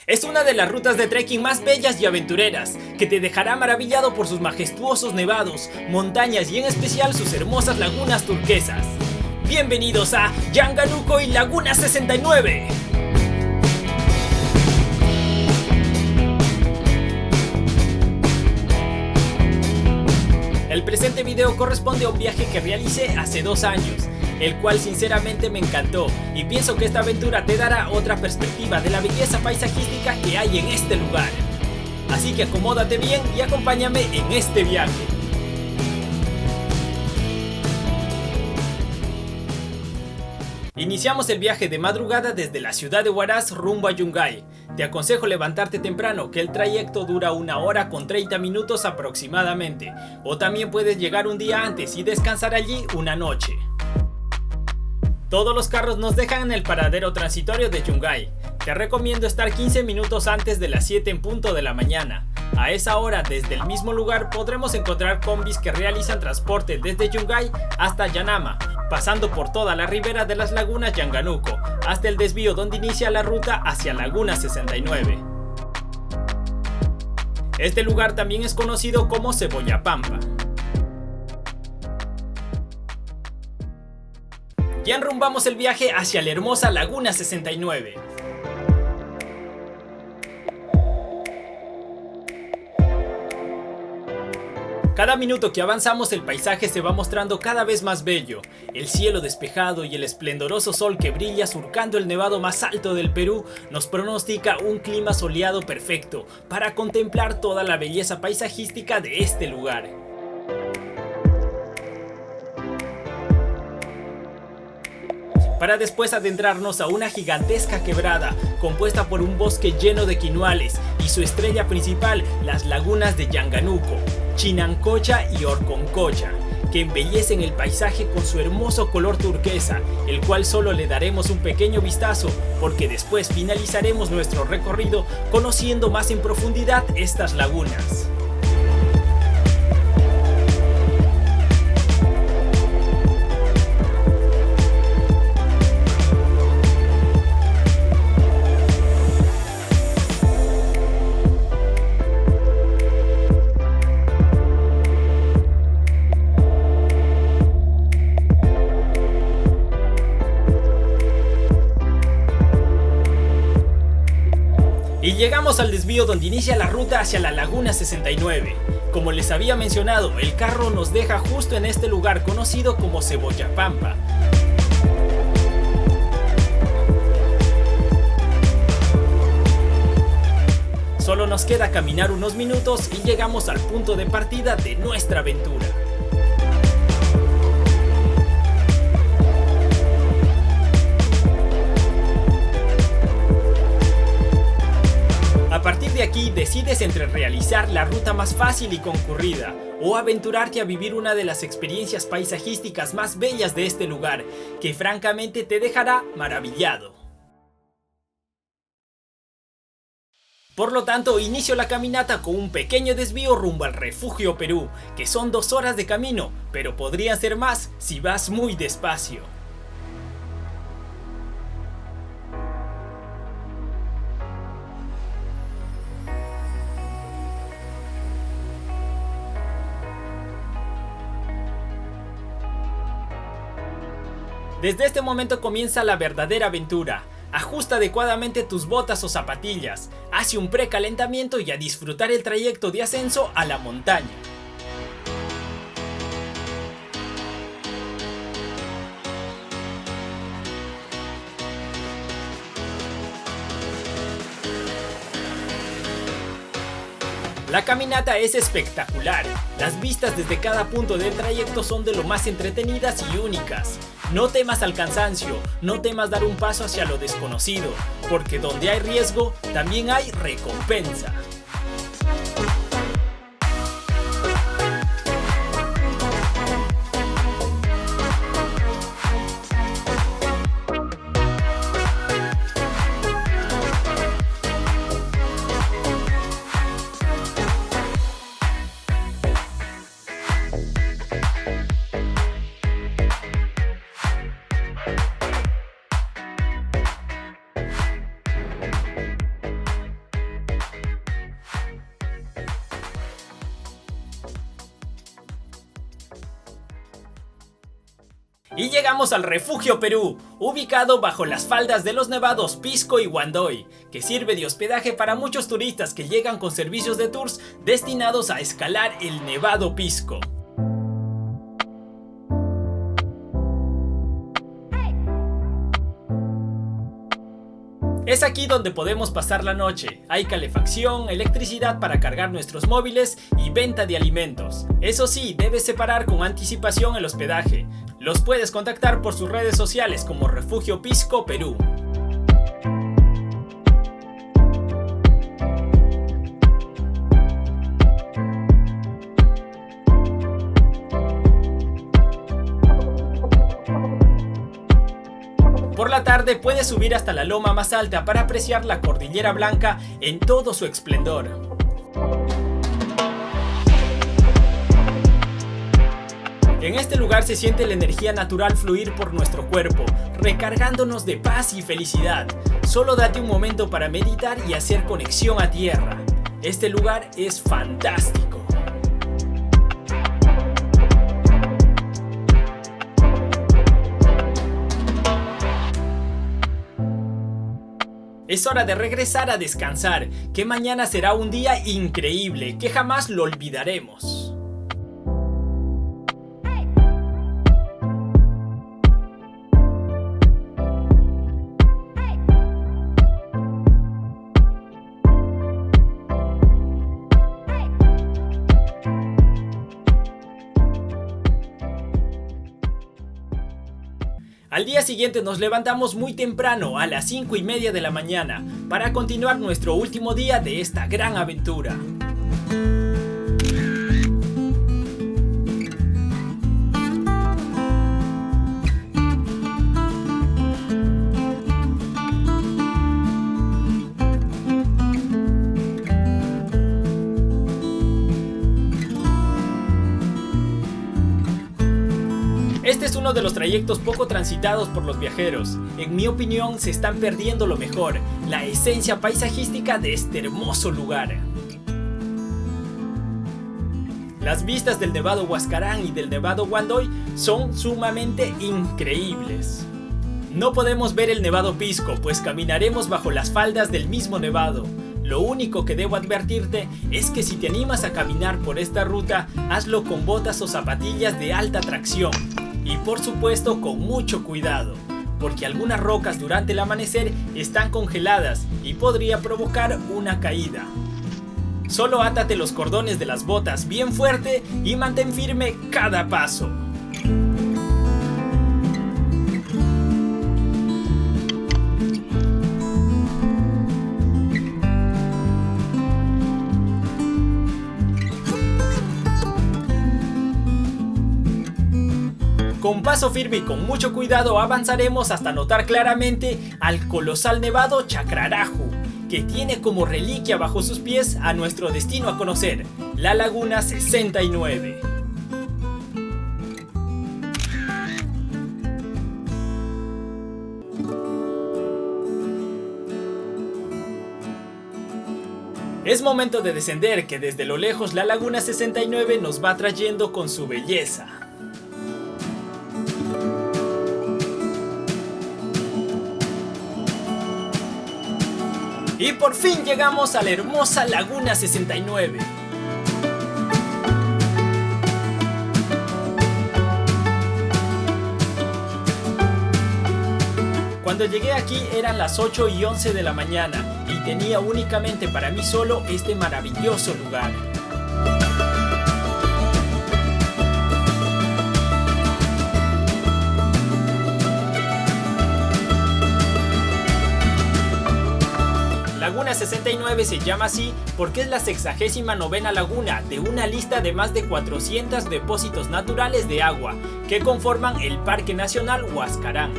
Es una de las rutas de trekking más bellas y aventureras, que te dejará maravillado por sus majestuosos nevados, montañas y en especial sus hermosas lagunas turquesas. Bienvenidos a Yanganuco y Laguna 69. El presente video corresponde a un viaje que realicé hace 2 años, el cual sinceramente me encantó y pienso que esta aventura te dará otra perspectiva de la belleza paisajística que hay en este lugar. Así que acomódate bien y acompáñame en este viaje. Iniciamos el viaje de madrugada desde la ciudad de Huaraz rumbo a Yungay. Te aconsejo levantarte temprano, que el trayecto dura 1 hora con 30 minutos aproximadamente, o también puedes llegar un día antes y descansar allí una noche. Todos los carros nos dejan en el paradero transitorio de Yungay. Te recomiendo estar 15 minutos antes de las 7 en punto de la mañana. A esa hora, desde el mismo lugar podremos encontrar combis que realizan transporte desde Yungay hasta Yanama, pasando por toda la ribera de las lagunas Yanganuco, hasta el desvío donde inicia la ruta hacia Laguna 69. Este lugar también es conocido como Cebollapampa. Y enrumbamos el viaje hacia la hermosa Laguna 69. Cada minuto que avanzamos el paisaje se va mostrando cada vez más bello. El cielo despejado y el esplendoroso sol que brilla surcando el nevado más alto del Perú nos pronostica un clima soleado perfecto para contemplar toda la belleza paisajística de este lugar. Para después adentrarnos a una gigantesca quebrada compuesta por un bosque lleno de quinoales y su estrella principal, las lagunas de Yanganuco, Chinancocha y Orconcocha, que embellecen el paisaje con su hermoso color turquesa, el cual solo le daremos un pequeño vistazo porque después finalizaremos nuestro recorrido conociendo más en profundidad estas lagunas. Y llegamos al desvío donde inicia la ruta hacia la Laguna 69. Como les había mencionado, el carro nos deja justo en este lugar conocido como Cebollapampa. Solo nos queda caminar unos minutos y llegamos al punto de partida de nuestra aventura. A partir de aquí decides entre realizar la ruta más fácil y concurrida o aventurarte a vivir una de las experiencias paisajísticas más bellas de este lugar, que francamente te dejará maravillado. Por lo tanto, inicio la caminata con un pequeño desvío rumbo al Refugio Perú, que son 2 horas de camino, pero podrían ser más si vas muy despacio. Desde este momento comienza la verdadera aventura. Ajusta adecuadamente tus botas o zapatillas, hace un precalentamiento y a disfrutar el trayecto de ascenso a la montaña. La caminata es espectacular, las vistas desde cada punto del trayecto son de lo más entretenidas y únicas. No temas al cansancio, no temas dar un paso hacia lo desconocido, porque donde hay riesgo, también hay recompensa. Y llegamos al Refugio Perú, ubicado bajo las faldas de los nevados Pisco y Huandoy, que sirve de hospedaje para muchos turistas que llegan con servicios de tours destinados a escalar el Nevado Pisco. Es aquí donde podemos pasar la noche. Hay calefacción, electricidad para cargar nuestros móviles y venta de alimentos. Eso sí, debes separar con anticipación el hospedaje. Los puedes contactar por sus redes sociales como Refugio Pisco Perú. Por la tarde puedes subir hasta la loma más alta para apreciar la Cordillera Blanca en todo su esplendor. En este lugar se siente la energía natural fluir por nuestro cuerpo, recargándonos de paz y felicidad. Solo date un momento para meditar y hacer conexión a tierra. Este lugar es fantástico. Es hora de regresar a descansar, que mañana será un día increíble, que jamás lo olvidaremos. Al día siguiente nos levantamos muy temprano, a las 5:30 de la mañana, para continuar nuestro último día de esta gran aventura. Este es uno de los trayectos poco transitados por los viajeros. En mi opinión, se están perdiendo lo mejor, la esencia paisajística de este hermoso lugar. Las vistas del Nevado Huascarán y del Nevado Huandoy son sumamente increíbles. No podemos ver el Nevado Pisco, pues caminaremos bajo las faldas del mismo nevado. Lo único que debo advertirte es que si te animas a caminar por esta ruta, hazlo con botas o zapatillas de alta tracción. Y por supuesto con mucho cuidado, porque algunas rocas durante el amanecer están congeladas y podría provocar una caída. Solo átate los cordones de las botas bien fuerte y mantén firme cada paso. Con paso firme y con mucho cuidado avanzaremos hasta notar claramente al colosal nevado Chacraraju, que tiene como reliquia bajo sus pies a nuestro destino a conocer, la Laguna 69. Es momento de descender, que desde lo lejos la Laguna 69 nos va atrayendo con su belleza. Y por fin llegamos a la hermosa Laguna 69. Cuando llegué aquí eran las 8:11 de la mañana y tenía únicamente para mí solo este maravilloso lugar. Laguna 69 se llama así porque es la 69ª laguna de una lista de más de 400 depósitos naturales de agua que conforman el Parque Nacional Huascarán.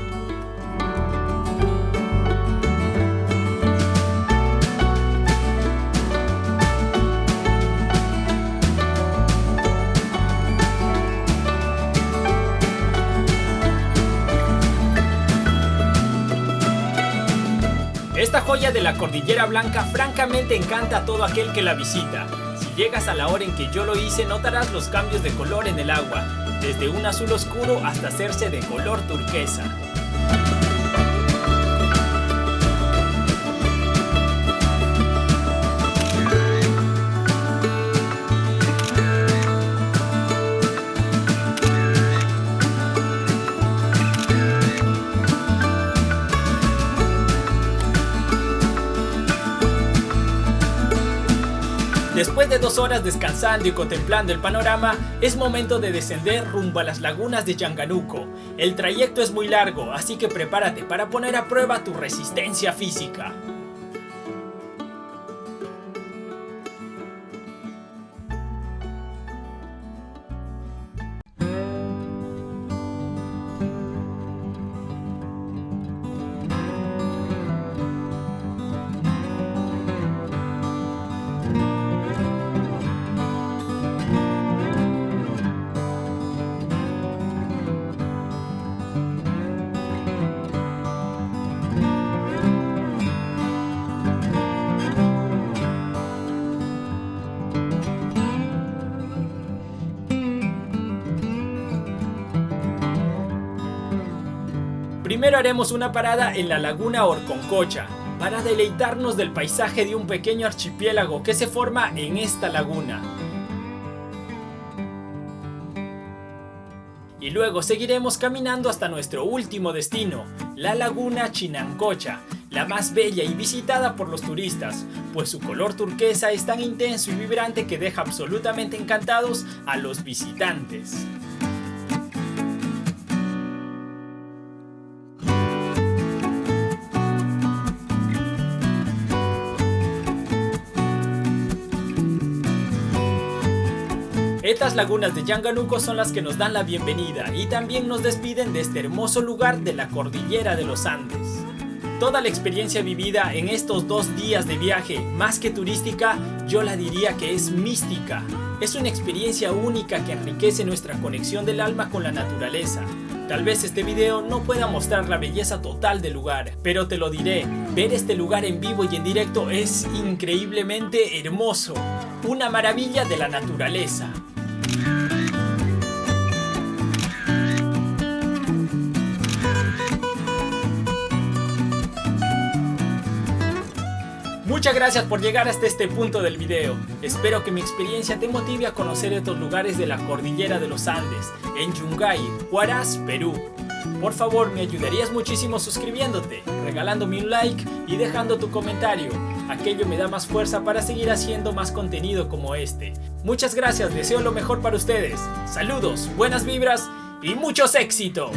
Esta joya de la Cordillera Blanca francamente encanta a todo aquel que la visita. Si llegas a la hora en que yo lo hice, notarás los cambios de color en el agua, desde un azul oscuro hasta hacerse de color turquesa. Después de 2 horas descansando y contemplando el panorama, es momento de descender rumbo a las lagunas de Yanganuco. El trayecto es muy largo, así que prepárate para poner a prueba tu resistencia física. Primero haremos una parada en la laguna Orconcocha, para deleitarnos del paisaje de un pequeño archipiélago que se forma en esta laguna. Y luego seguiremos caminando hasta nuestro último destino, la laguna Chinancocha, la más bella y visitada por los turistas, pues su color turquesa es tan intenso y vibrante que deja absolutamente encantados a los visitantes. Estas lagunas de Yanganuco son las que nos dan la bienvenida y también nos despiden de este hermoso lugar de la cordillera de los Andes. Toda la experiencia vivida en estos 2 días de viaje, más que turística, yo la diría que es mística. Es una experiencia única que enriquece nuestra conexión del alma con la naturaleza. Tal vez este video no pueda mostrar la belleza total del lugar, pero te lo diré, ver este lugar en vivo y en directo es increíblemente hermoso. Una maravilla de la naturaleza. Muchas gracias por llegar hasta este punto del video. Espero que mi experiencia te motive a conocer estos lugares de la cordillera de los Andes, en Yungay, Huaraz, Perú. Por favor, me ayudarías muchísimo suscribiéndote, regalándome un like y dejando tu comentario. Aquello me da más fuerza para seguir haciendo más contenido como este. Muchas gracias, deseo lo mejor para ustedes. Saludos, buenas vibras y muchos éxitos.